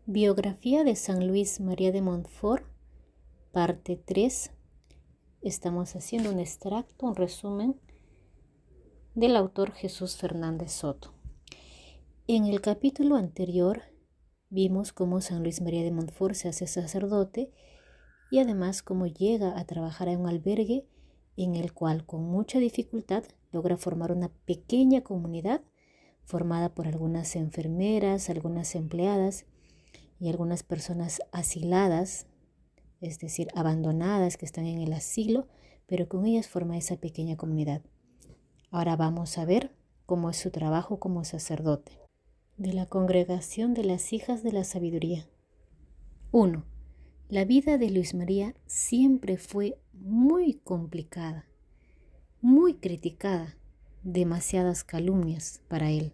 Biografía de San Luis María de Montfort, parte 3. Estamos haciendo un extracto, un resumen del autor Jesús Fernández Soto. En el capítulo anterior vimos cómo San Luis María de Montfort se hace sacerdote y además cómo llega a trabajar en un albergue en el cual con mucha dificultad logra formar una pequeña comunidad formada por algunas enfermeras, algunas empleadas y algunas personas asiladas, es decir, abandonadas que están en el asilo, pero con ellas forma esa pequeña comunidad. Ahora vamos a ver cómo es su trabajo como sacerdote. De la Congregación de las Hijas de la Sabiduría. 1. La vida de Luis María siempre fue muy complicada, muy criticada, demasiadas calumnias para él.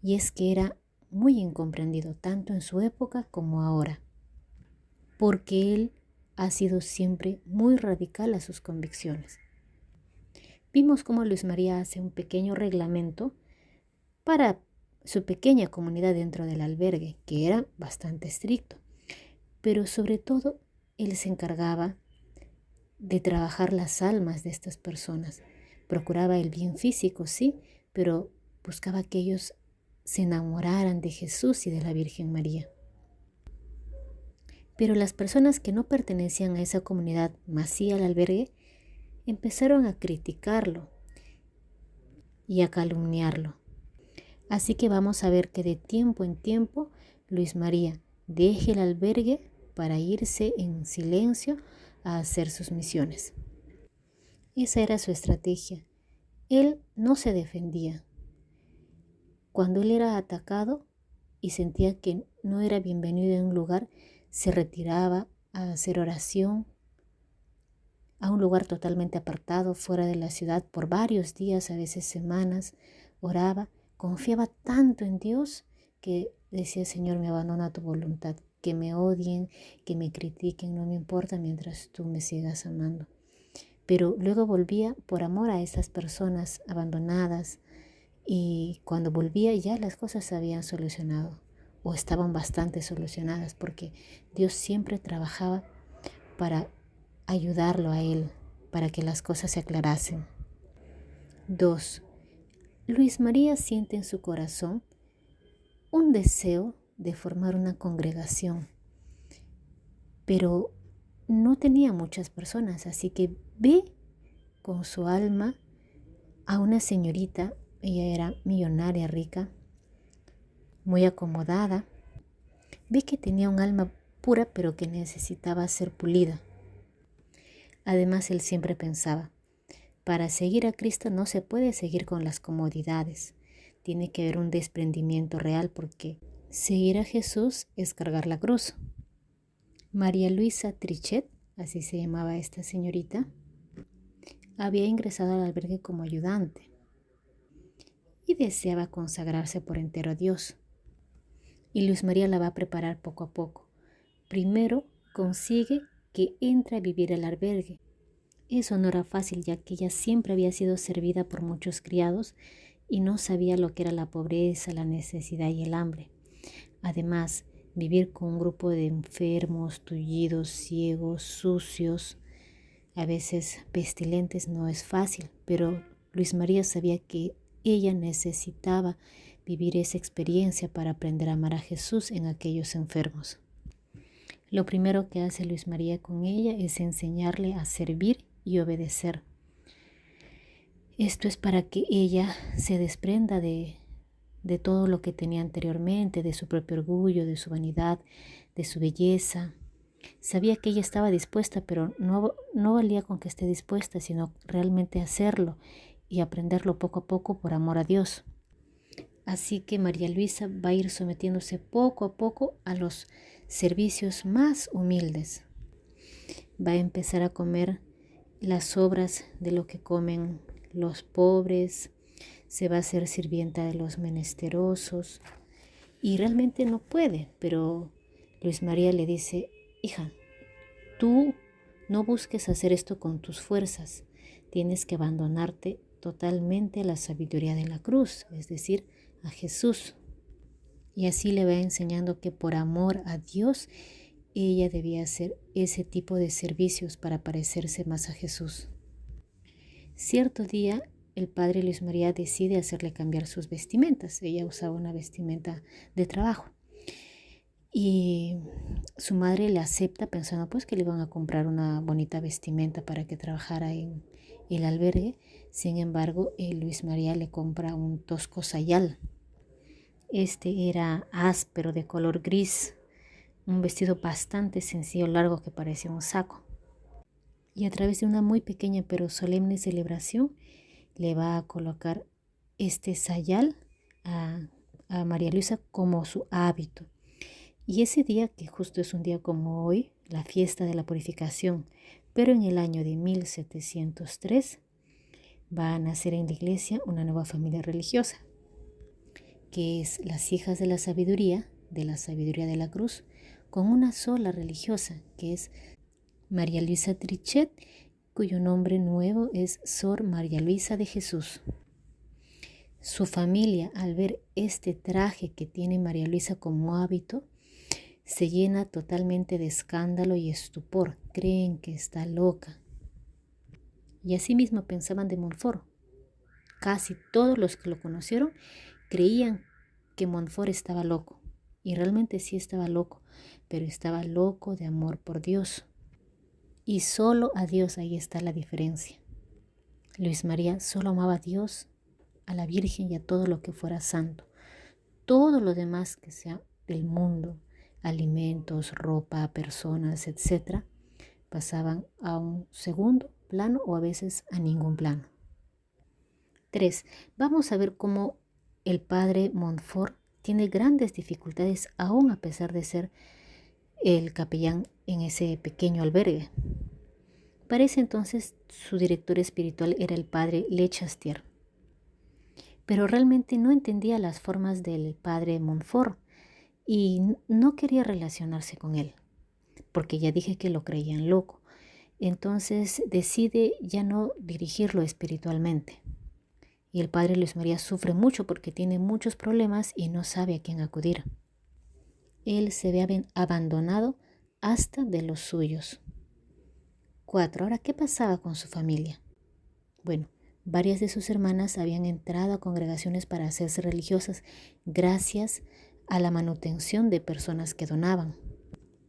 Y es que era muy incomprendido tanto en su época como ahora, porque él ha sido siempre muy radical a sus convicciones. Vimos cómo Luis María hace un pequeño reglamento para su pequeña comunidad dentro del albergue, que era bastante estricto, pero sobre todo él se encargaba de trabajar las almas de estas personas. Procuraba el bien físico, sí, pero buscaba que ellos se enamoraran de Jesús y de la Virgen María. Pero las personas que no pertenecían a esa comunidad masía al albergue empezaron a criticarlo y a calumniarlo. Así que vamos a ver que de tiempo en tiempo Luis María deje el albergue para irse en silencio a hacer sus misiones. Esa era su estrategia. Él no se defendía. Cuando él era atacado y sentía que no era bienvenido en un lugar, se retiraba a hacer oración a un lugar totalmente apartado, fuera de la ciudad, por varios días, a veces semanas. Oraba, confiaba tanto en Dios que decía: Señor, me abandono a tu voluntad, que me odien, que me critiquen, no me importa mientras tú me sigas amando. Pero luego volvía por amor a esas personas abandonadas, y cuando volvía ya las cosas se habían solucionado o estaban bastante solucionadas, porque Dios siempre trabajaba para ayudarlo a él, para que las cosas se aclarasen. 2. Luis María siente en su corazón un deseo de formar una congregación, pero no tenía muchas personas, así que ve con su alma a una señorita. Ella era millonaria, rica, muy acomodada. Ve que tenía un alma pura, pero que necesitaba ser pulida. Además, él siempre pensaba: para seguir a Cristo no se puede seguir con las comodidades. Tiene que haber un desprendimiento real, porque seguir a Jesús es cargar la cruz. María Luisa Trichet, así se llamaba esta señorita, había ingresado al albergue como ayudante y deseaba consagrarse por entero a Dios. Y Luis María la va a preparar poco a poco. Primero consigue que entre a vivir al albergue. Eso no era fácil, ya que ella siempre había sido servida por muchos criados y no sabía lo que era la pobreza, la necesidad y el hambre. Además, vivir con un grupo de enfermos, tullidos, ciegos, sucios, a veces pestilentes, no es fácil, pero Luis María sabía que ella necesitaba vivir esa experiencia para aprender a amar a Jesús en aquellos enfermos. Lo primero que hace Luis María con ella es enseñarle a servir y obedecer. Esto es para que ella se desprenda de todo lo que tenía anteriormente, de su propio orgullo, de su vanidad, de su belleza. Sabía que ella estaba dispuesta, pero no valía con que esté dispuesta, sino realmente hacerlo y aprenderlo poco a poco por amor a Dios. Así que María Luisa va a ir sometiéndose poco a poco a los servicios más humildes. Va a empezar a comer las sobras de lo que comen los pobres, se va a hacer sirvienta de los menesterosos, y realmente no puede, pero Luis María le dice: hija, tú no busques hacer esto con tus fuerzas, tienes que abandonarte totalmente a la sabiduría de la cruz, es decir, a Jesús. Y así le va enseñando que por amor a Dios, ella debía hacer ese tipo de servicios para parecerse más a Jesús. Cierto día, el padre Luis María decide hacerle cambiar sus vestimentas. Ella usaba una vestimenta de trabajo. Y su madre le acepta pensando pues que le iban a comprar una bonita vestimenta para que trabajara en el albergue. Sin embargo, Luis María le compra un tosco sayal. Este era áspero, de color gris, un vestido bastante sencillo, largo, que parecía un saco. Y a través de una muy pequeña pero solemne celebración le va a colocar este sayal a María Luisa como su hábito. Y ese día, que justo es un día como hoy, la fiesta de la purificación, pero en el año de 1703 va a nacer en la iglesia una nueva familia religiosa, que es las hijas de la sabiduría de la cruz, con una sola religiosa, que es María Luisa Trichet, cuyo nombre nuevo es Sor María Luisa de Jesús. Su familia, al ver este traje que tiene María Luisa como hábito, se llena totalmente de escándalo y estupor. Creen que está loca. Y asimismo pensaban de Montfort. Casi todos los que lo conocieron creían que Montfort estaba loco. Y realmente sí estaba loco, pero estaba loco de amor por Dios. Y solo a Dios, ahí está la diferencia. Luis María solo amaba a Dios, a la Virgen y a todo lo que fuera santo. Todo lo demás que sea del mundo, alimentos, ropa, personas, etc., pasaban a un segundo plano o a veces a ningún plano. 3. Vamos a ver cómo el padre Montfort tiene grandes dificultades aún a pesar de ser el capellán en ese pequeño albergue. Para ese entonces su director espiritual era el padre Lechastier, pero realmente no entendía las formas del padre Montfort y no quería relacionarse con él, porque ya dije que lo creían loco. Entonces decide ya no dirigirlo espiritualmente. Y el padre Luis María sufre mucho porque tiene muchos problemas y no sabe a quién acudir. Él se ve abandonado hasta de los suyos. 4. Ahora, ¿qué pasaba con su familia? Bueno, varias de sus hermanas habían entrado a congregaciones para hacerse religiosas gracias a la manutención de personas que donaban.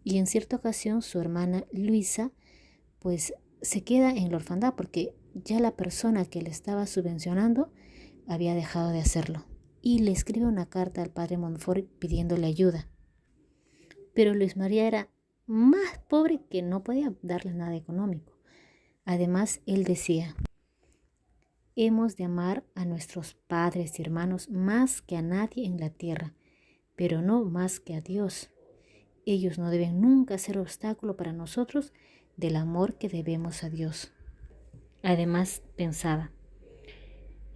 Y en cierta ocasión su hermana Luisa pues se queda en la orfandad porque ya la persona que le estaba subvencionando había dejado de hacerlo. Y le escribe una carta al padre Montfort pidiéndole ayuda. Pero Luis María era más pobre que no podía darle nada económico. Además, él decía: hemos de amar a nuestros padres y hermanos más que a nadie en la tierra, pero no más que a Dios. Ellos no deben nunca ser obstáculo para nosotros del amor que debemos a Dios. Además, pensaba,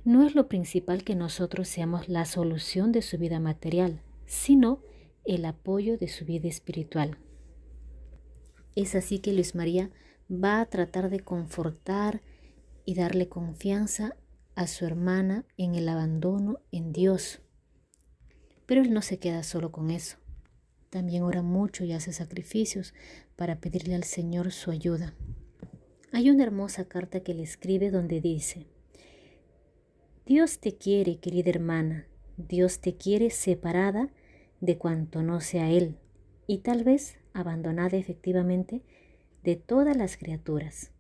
no es lo principal que nosotros seamos la solución de su vida material, sino el apoyo de su vida espiritual. Es así que Luis María va a tratar de confortar y darle confianza a su hermana en el abandono en Dios. Pero él no se queda solo con eso. También ora mucho y hace sacrificios para pedirle al Señor su ayuda. Hay una hermosa carta que le escribe donde dice: Dios te quiere, querida hermana, Dios te quiere separada de cuanto no sea Él, y tal vez abandonada efectivamente de todas las criaturas.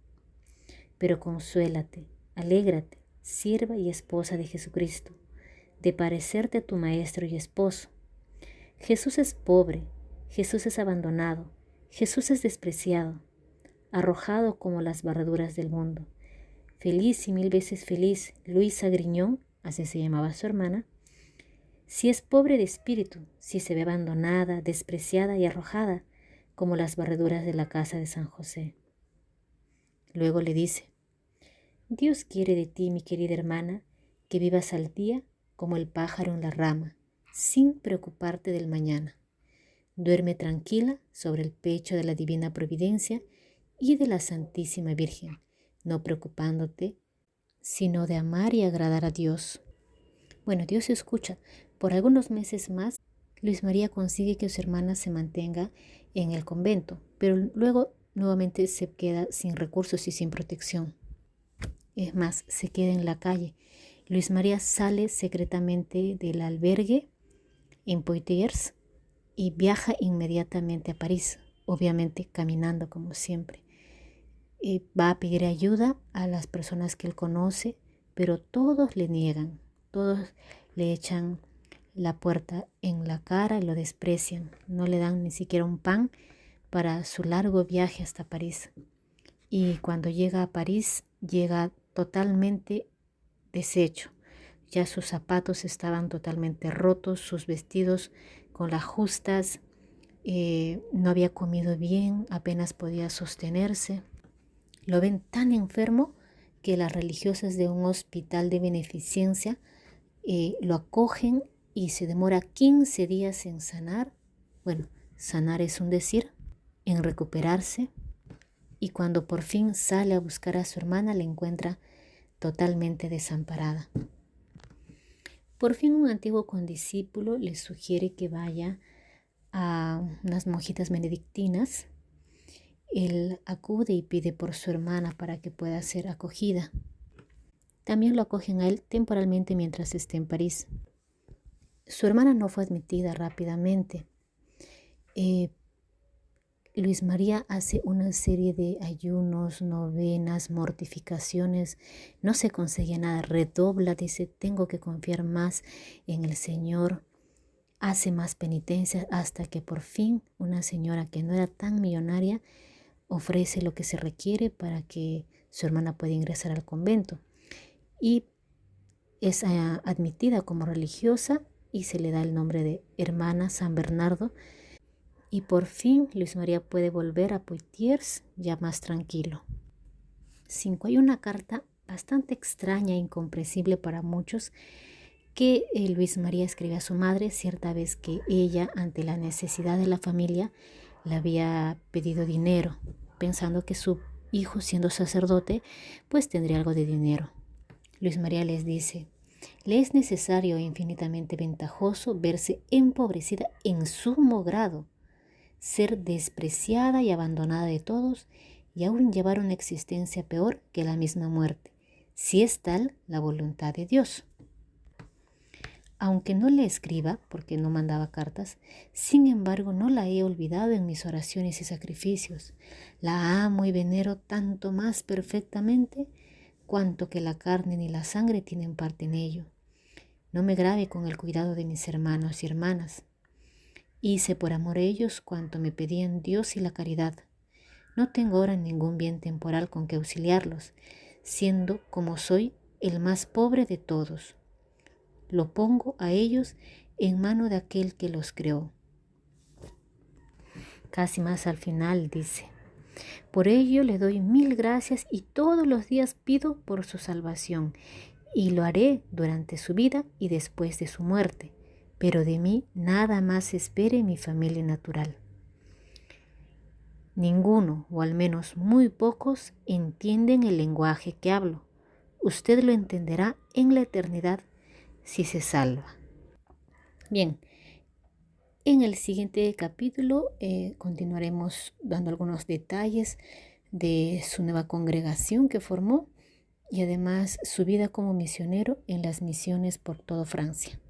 Pero consuélate, alégrate, sierva y esposa de Jesucristo, de parecerte tu maestro y esposo. Jesús es pobre, Jesús es abandonado, Jesús es despreciado, arrojado como las barreduras del mundo. Feliz y mil veces feliz Luisa Griñón, así se llamaba su hermana, si es pobre de espíritu, si se ve abandonada, despreciada y arrojada como las barreduras de la casa de San José. Luego le dice: Dios quiere de ti, mi querida hermana, que vivas al día como el pájaro en la rama, sin preocuparte del mañana. Duerme tranquila sobre el pecho de la divina providencia y de la Santísima Virgen, no preocupándote, sino de amar y agradar a Dios. Bueno, Dios escucha. Por algunos meses más, Luis María consigue que su hermana se mantenga en el convento, pero luego nuevamente se queda sin recursos y sin protección. Es más, se queda en la calle. Luis María sale secretamente del albergue en Poitiers y viaja inmediatamente a París, obviamente caminando como siempre. Va a pedir ayuda a las personas que él conoce, pero todos le niegan, todos le echan la puerta en la cara y lo desprecian. No le dan ni siquiera un pan para su largo viaje hasta París. Y cuando llega a París, llega totalmente deshecho. Ya sus zapatos estaban totalmente rotos, sus vestidos con las justas, no había comido bien, apenas podía sostenerse. Lo ven tan enfermo que las religiosas de un hospital de beneficencia lo acogen y se demora 15 días en sanar. Bueno, sanar es un decir, en recuperarse. Y cuando por fin sale a buscar a su hermana, la encuentra totalmente desamparada. Por fin un antiguo condiscípulo le sugiere que vaya a unas monjitas benedictinas. Él acude y pide por su hermana para que pueda ser acogida. También lo acogen a él temporalmente mientras esté en París. Su hermana no fue admitida rápidamente. Luis María hace una serie de ayunos, novenas, mortificaciones. No se conseguía nada. Redobla, dice, tengo que confiar más en el Señor. Hace más penitencias hasta que por fin una señora que no era tan millonaria ofrece lo que se requiere para que su hermana pueda ingresar al convento. Y es admitida como religiosa y se le da el nombre de Hermana San Bernardo. Y por fin Luis María puede volver a Poitiers ya más tranquilo. 5. Hay una carta bastante extraña e incomprensible para muchos que Luis María escribe a su madre cierta vez que ella, ante la necesidad de la familia, le había pedido dinero, pensando que su hijo, siendo sacerdote, pues tendría algo de dinero. Luis María les dice: le es necesario e infinitamente ventajoso verse empobrecida en sumo grado, ser despreciada y abandonada de todos, y aún llevar una existencia peor que la misma muerte, si es tal la voluntad de Dios. Aunque no le escriba, porque no mandaba cartas, sin embargo no la he olvidado en mis oraciones y sacrificios. La amo y venero tanto más perfectamente cuanto que la carne ni la sangre tienen parte en ello. No me grave con el cuidado de mis hermanos y hermanas. Hice por amor a ellos cuanto me pedían Dios y la caridad. No tengo ahora ningún bien temporal con que auxiliarlos, siendo como soy el más pobre de todos. Lo pongo a ellos en mano de aquel que los creó. Casi más al final dice: por ello le doy 1000 gracias y todos los días pido por su salvación, y lo haré durante su vida y después de su muerte, pero de mí nada más espere mi familia natural. Ninguno, o al menos muy pocos, entienden el lenguaje que hablo. Usted lo entenderá en la eternidad si se salva. Bien, en el siguiente capítulo continuaremos dando algunos detalles de su nueva congregación que formó y además su vida como misionero en las misiones por toda Francia.